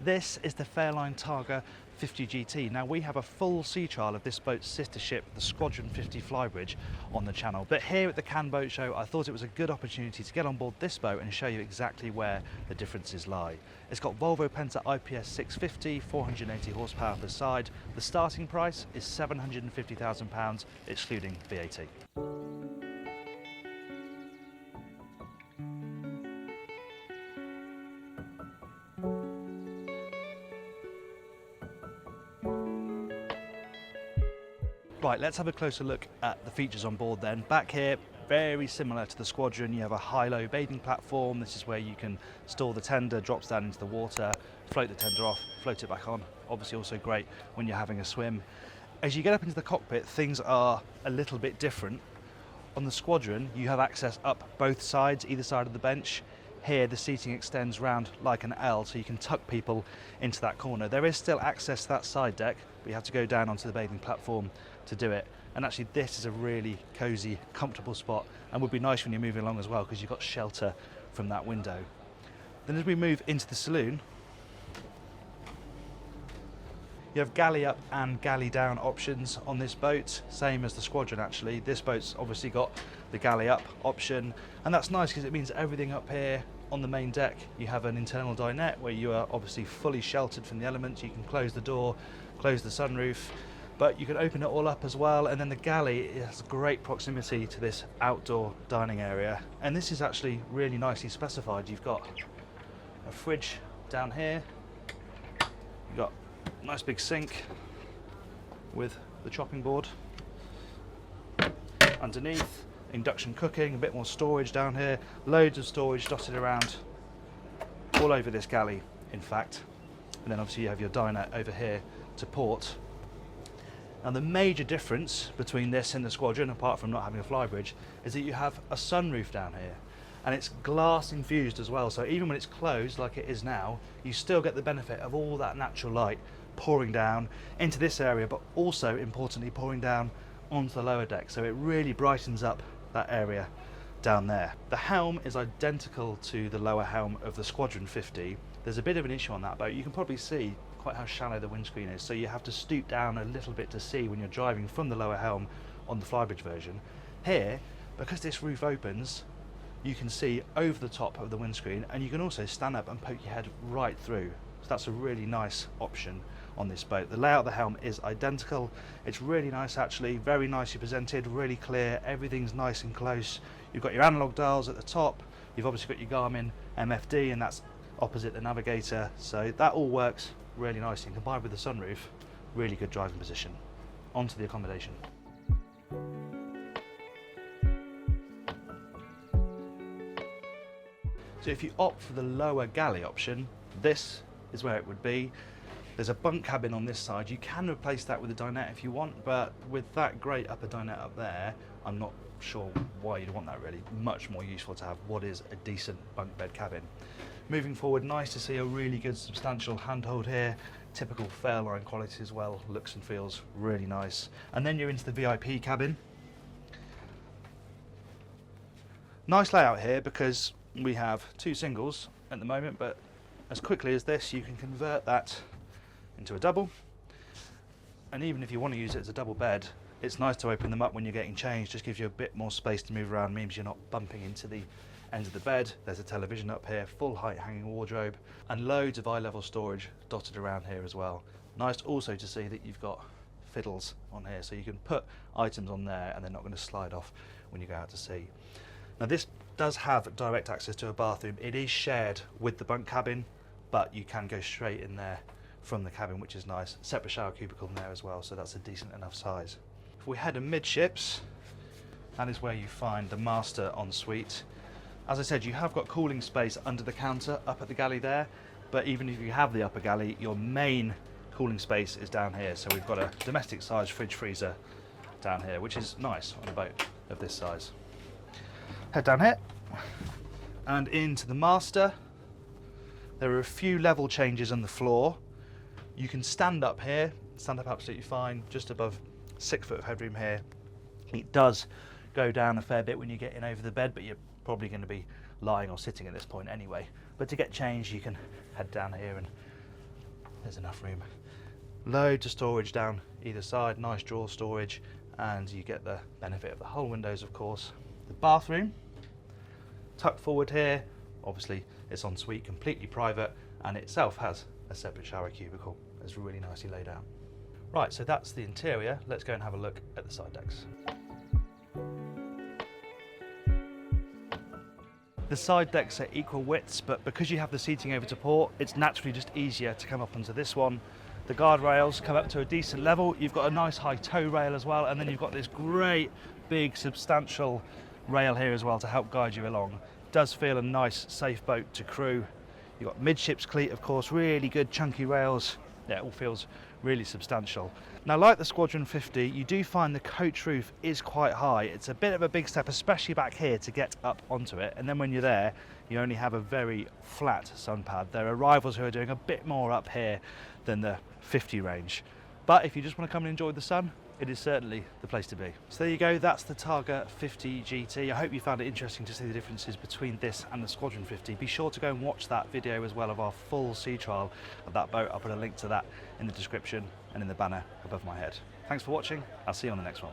This is the Fairline Targa 50 GT. Now we have a full sea trial of this boat's sister ship, the Squadron 50 flybridge, on the channel. But here at the Cannes Boat Show, I thought it was a good opportunity to get on board this boat and show you exactly where the differences lie. It's got Volvo Penta IPS 650, 480 horsepower per side. The starting price is £750,000, excluding VAT. Right, let's have a closer look at the features on board then. Back here, very similar to the Squadron, you have a high-low bathing platform. This is where you can store the tender, drops down into the water, float the tender off, float it back on. Obviously also great when you're having a swim. As you get up into the cockpit, things are a little bit different. On the Squadron, you have access up both sides, either side of the bench. Here, the seating extends round like an L, so you can tuck people into that corner. There is still access to that side deck, but you have to go down onto the bathing platform to do it. And actually, this is a really cosy, comfortable spot, and would be nice when you're moving along as well, because you've got shelter from that window. Then as we move into the saloon, you have galley up and galley down options on this boat, same as the Squadron actually. This boat's obviously got the galley up option, and that's nice because it means everything up here on the main deck, you have an internal dinette where you are obviously fully sheltered from the elements. You can close the door, close the sunroof, but you can open it all up as well. And then the galley has great proximity to this outdoor dining area, and this is actually really nicely specified. You've got a fridge down here, you've got a nice big sink with the chopping board underneath, induction cooking, a bit more storage down here, loads of storage dotted around all over this galley in fact. And then obviously you have your diner over here to port. Now the major difference between this and the Squadron, apart from not having a flybridge, is that you have a sunroof down here, and it's glass infused as well, so even when it's closed like it is now, you still get the benefit of all that natural light pouring down into this area, but also importantly pouring down onto the lower deck, so it really brightens up that area down there. The helm is identical to the lower helm of the Squadron 50. There's a bit of an issue on that boat. You can probably see quite how shallow the windscreen is, so you have to stoop down a little bit to see when you're driving from the lower helm on the flybridge version. Here, because this roof opens, you can see over the top of the windscreen, and you can also stand up and poke your head right through. So that's a really nice option on this boat. The layout of the helm is identical. It's really nice actually, very nicely presented, really clear, everything's nice and close. You've got your analog dials at the top, you've obviously got your Garmin MFD, and that's opposite the navigator, so that all works really nicely, and combined with the sunroof, really good driving position. Onto the accommodation. So if you opt for the lower galley option, this is where it would be. There's a bunk cabin on this side. You can replace that with a dinette if you want, but with that great upper dinette up there, I'm not sure why you'd want that really. Much more useful to have what is a decent bunk bed cabin. Moving forward, nice to see a really good substantial handhold here. Typical Fairline quality as well, looks and feels really nice. And then you're into the VIP cabin. Nice layout here because we have two singles at the moment, but as quickly as this, you can convert that into a double. And even if you want to use it as a double bed, it's nice to open them up when you're getting changed. Just gives you a bit more space to move around, means you're not bumping into the end of the bed. There's a television up here, full height hanging wardrobe, and loads of eye-level storage dotted around here as well. Nice also to see that you've got fiddles on here, so you can put items on there and they're not going to slide off when you go out to sea. Now this does have direct access to a bathroom. It is shared with the bunk cabin, but you can go straight in there from the cabin, which is nice. Separate shower cubicle in there as well, so that's a decent enough size. If we head amidships, that is where you find the master ensuite. As I said, you have got cooling space under the counter up at the galley there, but even if you have the upper galley, your main cooling space is down here. So we've got a domestic size fridge freezer down here, which is nice on a boat of this size. Head down here and into the master. There are a few level changes on the floor. You can stand up here, stand up absolutely fine, just above 6 foot of headroom here. It does go down a fair bit when you get in over the bed, but you're probably going to be lying or sitting at this point anyway. But to get changed, you can head down here and there's enough room. Loads of storage down either side, nice drawer storage, and you get the benefit of the whole windows, of course. The bathroom, tucked forward here, obviously it's en suite, completely private, and itself has a separate shower cubicle. It's really nicely laid out. Right, so that's the interior. Let's go and have a look at the side decks. The side decks are equal widths, but because you have the seating over to port, it's naturally just easier to come up onto this one. The guardrails come up to a decent level. You've got a nice high tow rail as well, and then you've got this great, big, substantial rail here as well to help guide you along. It does feel a nice, safe boat to crew. You've got midships cleat, of course, really good chunky rails. Yeah, it all feels really substantial. Now, like the Squadron 50, you do find the coach roof is quite high. It's a bit of a big step, especially back here, to get up onto it. And then when you're there, you only have a very flat sun pad. There are rivals who are doing a bit more up here than the 50 range. But if you just want to come and enjoy the sun, it is certainly the place to be. So there you go, that's the Targa 50 GT. I hope you found it interesting to see the differences between this and the Squadron 50. Be sure to go and watch that video as well of our full sea trial of that boat. I'll put a link to that in the description and in the banner above my head. Thanks for watching. I'll see you on the next one.